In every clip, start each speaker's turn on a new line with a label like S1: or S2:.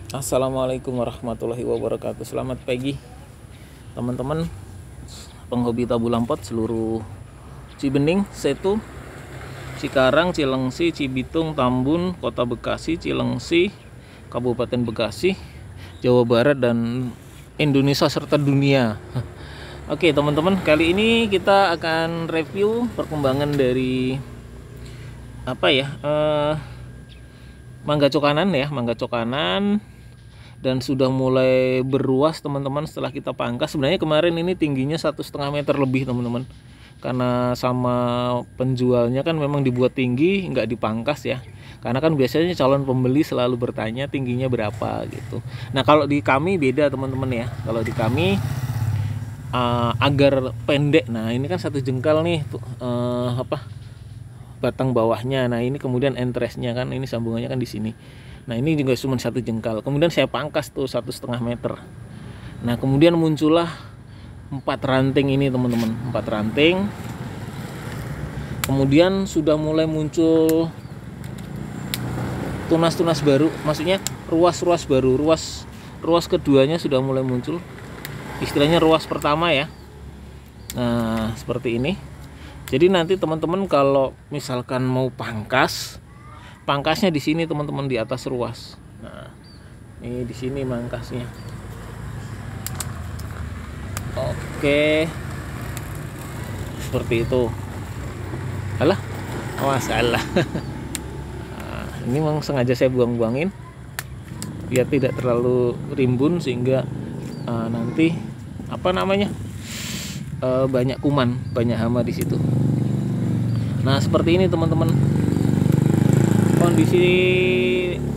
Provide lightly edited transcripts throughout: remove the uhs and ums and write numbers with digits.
S1: Assalamualaikum warahmatullahi wabarakatuh. Selamat pagi teman-teman penghobi tabu lampot seluruh Cibening, Setu, Cikarang, Cilengsi, Cibitung, Tambun, Kota Bekasi, Cilengsi, Kabupaten Bekasi, Jawa Barat, dan Indonesia serta dunia. Oke teman-teman, kali ini kita akan review perkembangan dari mangga cokanan dan sudah mulai berruas teman-teman setelah kita pangkas. Sebenarnya kemarin ini tingginya 1,5 meter lebih teman-teman, karena sama penjualnya kan memang dibuat tinggi, nggak dipangkas ya, karena kan biasanya calon pembeli selalu bertanya tingginya berapa gitu. Nah kalau di kami beda teman-teman ya, kalau di kami agar pendek. Nah ini kan 1 jengkal nih batang bawahnya. Nah ini kemudian entresnya kan, ini sambungannya kan di sini. Nah ini juga cuma 1 jengkal. Kemudian saya pangkas tuh 1,5 meter. Nah kemudian muncullah 4 ranting ini teman-teman, 4 ranting. Kemudian sudah mulai muncul tunas-tunas baru, maksudnya ruas-ruas baru. Ruas keduanya sudah mulai muncul, istilahnya ruas pertama ya. Nah seperti ini. Jadi nanti teman-teman kalau misalkan mau pangkasnya di sini teman-teman, di atas ruas. Nah ini di sini mangkasnya. Oke, seperti itu. Alah, awas salah. Nah, ini memang sengaja saya buang-buangin biar tidak terlalu rimbun, sehingga nanti banyak kuman, banyak hama di situ. Nah seperti ini teman-teman, kondisi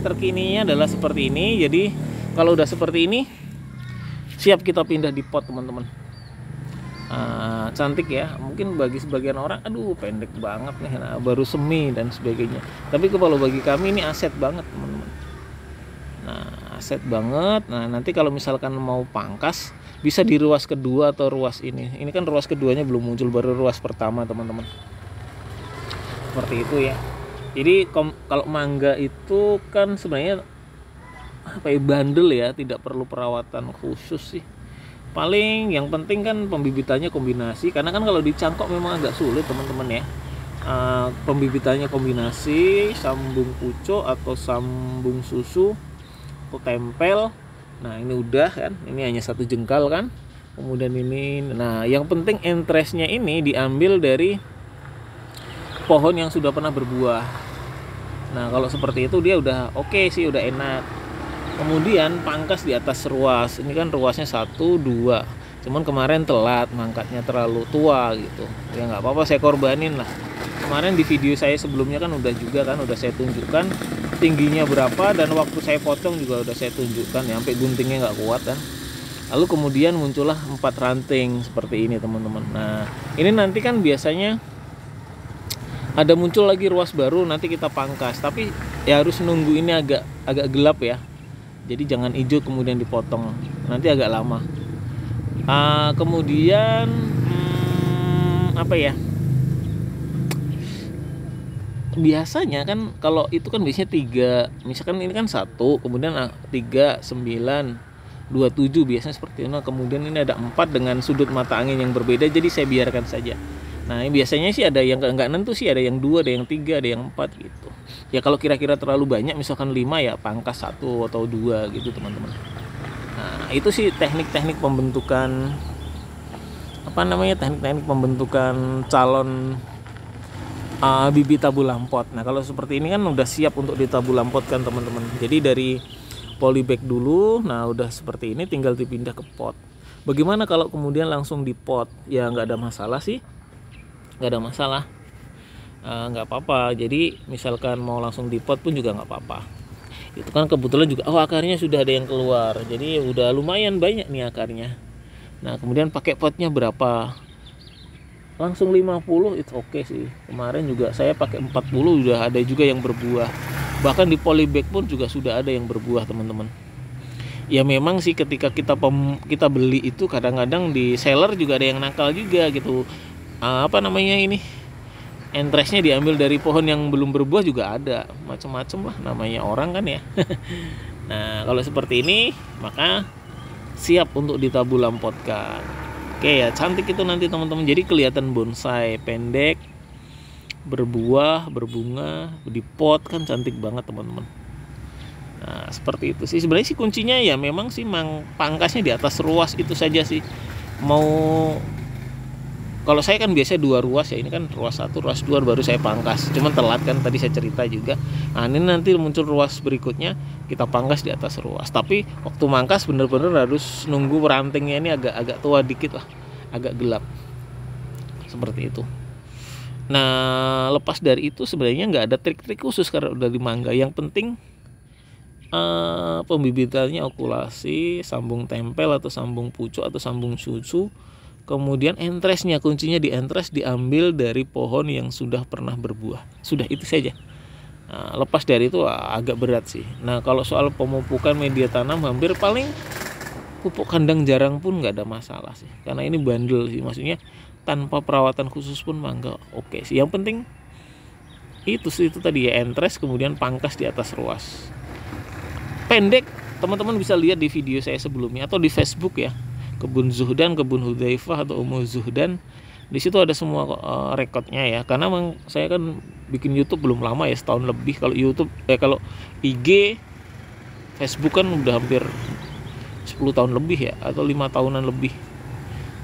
S1: terkininya adalah seperti ini. Jadi kalau udah seperti ini siap kita pindah di pot teman-teman. Cantik ya, mungkin bagi sebagian orang aduh pendek banget nih, nah, baru semi dan sebagainya. Tapi kalau bagi kami ini aset banget teman-teman. Nah aset banget. Nah nanti kalau misalkan mau pangkas bisa di ruas kedua atau ruas ini. Ini kan ruas keduanya belum muncul, baru ruas pertama teman-teman. Seperti itu ya. Jadi kalau mangga itu kan sebenarnya bandel ya, tidak perlu perawatan khusus sih. Paling yang penting kan pembibitannya kombinasi, karena kan kalau dicangkok memang agak sulit teman-teman ya. Pembibitannya kombinasi sambung pucuk atau sambung susu atau tempel. Nah ini udah kan, ini hanya 1 jengkal kan. Kemudian ini, nah yang penting entresnya ini diambil dari pohon yang sudah pernah berbuah. Nah kalau seperti itu dia udah oke sih, udah enak. Kemudian pangkas di atas ruas. Ini kan ruasnya 1, 2. Cuman kemarin telat, mangkatnya terlalu tua gitu. Ya nggak apa-apa, saya korbanin lah. Kemarin di video saya sebelumnya kan udah saya tunjukkan tingginya berapa, dan waktu saya potong juga udah saya tunjukkan ya, sampai guntingnya nggak kuat kan. Lalu kemudian muncullah 4 ranting seperti ini teman-teman. Nah ini nanti kan biasanya ada muncul lagi ruas baru, nanti kita pangkas. Tapi ya harus nunggu ini agak gelap ya. Jadi jangan hijau kemudian dipotong, nanti agak lama. Kemudian biasanya kan kalau itu kan biasanya 3, misalkan ini kan 1, kemudian 3, 9, 27 biasanya seperti itu. Nah kemudian ini ada 4 dengan sudut mata angin yang berbeda, jadi saya biarkan saja. Nah ini biasanya sih ada yang nggak nentu sih, ada yang 2, ada yang 3, ada yang 4 gitu. Ya kalau kira-kira terlalu banyak, misalkan 5 ya pangkas 1 atau 2 gitu teman-teman. Nah itu sih teknik-teknik pembentukan teknik-teknik pembentukan calon bibit tabu lampot. Nah kalau seperti ini kan udah siap untuk ditabu lampotkan teman-teman. Jadi dari polybag dulu, nah udah seperti ini tinggal dipindah ke pot. Bagaimana kalau kemudian langsung di pot? Ya nggak ada masalah sih, nggak ada masalah, nggak apa-apa. Jadi misalkan mau langsung di pot pun juga nggak apa-apa. Itu kan kebetulan juga akarnya sudah ada yang keluar, jadi udah lumayan banyak nih akarnya. Nah kemudian pakai potnya berapa? Langsung 50 itu oke sih. Kemarin juga saya pakai 40, udah ada juga yang berbuah. Bahkan di polybag pun juga sudah ada yang berbuah teman-teman. Ya memang sih ketika kita beli itu kadang-kadang di seller juga ada yang nakal juga gitu. Entresnya diambil dari pohon yang belum berbuah juga ada, macam-macam lah, namanya orang kan ya. Nah, kalau seperti ini maka siap untuk ditabulam-potkan. Oke ya, cantik itu nanti teman-teman. Jadi kelihatan bonsai pendek, berbuah, berbunga, di pot kan cantik banget teman-teman. Nah, seperti itu sih. Sebenarnya sih kuncinya ya memang sih pangkasnya di atas ruas itu saja sih. Kalau saya kan biasanya 2 ruas ya, ini kan ruas 1, ruas 2 baru saya pangkas. Cuman telat kan tadi saya cerita juga. Nah, ini nanti muncul ruas berikutnya kita pangkas di atas ruas. Tapi waktu mangkas bener-bener harus nunggu rantingnya ini agak tua dikit lah, agak gelap. Seperti itu. Nah, lepas dari itu sebenarnya nggak ada trik-trik khusus karena udah di mangga. Yang penting pembibitannya okulasi, sambung tempel atau sambung pucuk atau sambung susu. Kemudian entresnya, kuncinya di entres diambil dari pohon yang sudah pernah berbuah. Sudah itu saja. Nah, lepas dari itu agak berat sih. Nah, kalau soal pemupukan media tanam hampir paling pupuk kandang jarang pun nggak ada masalah sih. Karena ini bandel sih, maksudnya tanpa perawatan khusus pun mangga oke sih. Yang penting itu tadi ya, entres kemudian pangkas di atas ruas. Pendek, teman-teman bisa lihat di video saya sebelumnya atau di Facebook ya. Kebun Zuhdan, Kebun Hudzaifah atau Ummu Zuhdan. Di situ ada semua rekodnya ya. Karena memang saya kan bikin YouTube belum lama ya, setahun lebih. Kalau YouTube kalau IG, Facebook kan udah hampir 10 tahun lebih ya, atau 5 tahunan lebih.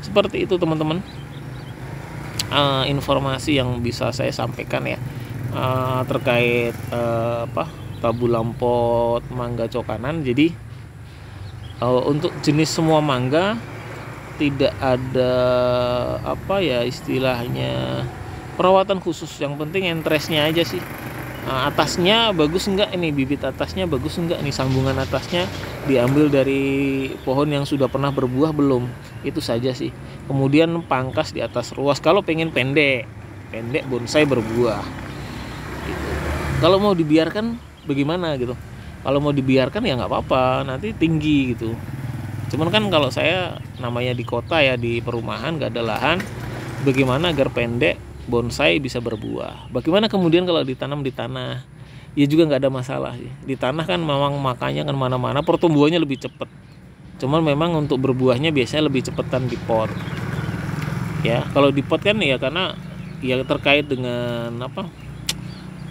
S1: Seperti itu teman-teman. Informasi yang bisa saya sampaikan ya terkait tabulam pot mangga cokanan. Jadi untuk jenis semua mangga tidak ada istilahnya perawatan khusus. Yang penting entresnya aja sih. Atasnya bagus enggak, ini bibit atasnya bagus enggak, nih sambungan atasnya diambil dari pohon yang sudah pernah berbuah belum, itu saja sih. Kemudian pangkas di atas ruas kalau pengen pendek bonsai berbuah gitu. Kalau mau dibiarkan bagaimana gitu, kalau mau dibiarkan ya nggak apa-apa, nanti tinggi gitu. Cuman kan kalau saya namanya di kota ya, di perumahan nggak ada lahan, bagaimana agar pendek bonsai bisa berbuah. Bagaimana kemudian kalau ditanam di tanah, ya juga nggak ada masalah sih. Di tanah kan memang makanya kan mana-mana pertumbuhannya lebih cepat. Cuman memang untuk berbuahnya biasanya lebih cepetan di pot. Ya kalau di pot kan ya karena ya terkait dengan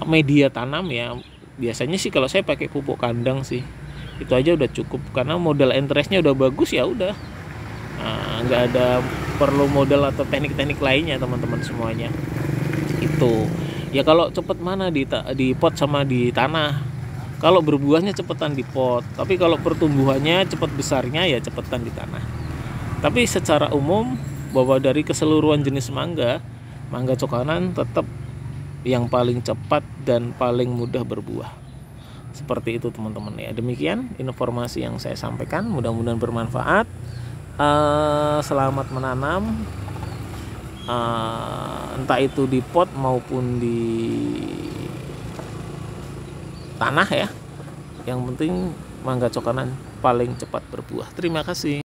S1: media tanam ya. Biasanya sih kalau saya pakai pupuk kandang sih, itu aja udah cukup karena modal entresnya udah bagus ya udah. Nggak ada perlu modal atau teknik-teknik lainnya teman-teman semuanya. Itu ya kalau cepet mana di pot sama di tanah. Kalau berbuahnya cepetan di pot, tapi kalau pertumbuhannya cepet besarnya ya cepetan di tanah. Tapi secara umum bahwa dari keseluruhan jenis mangga cokanan tetap yang paling cepat dan paling mudah berbuah. Seperti itu teman-teman ya. Demikian informasi yang saya sampaikan, mudah-mudahan bermanfaat. Selamat menanam, entah itu di pot maupun di tanah ya. Yang penting mangga cokanan paling cepat berbuah. Terima kasih.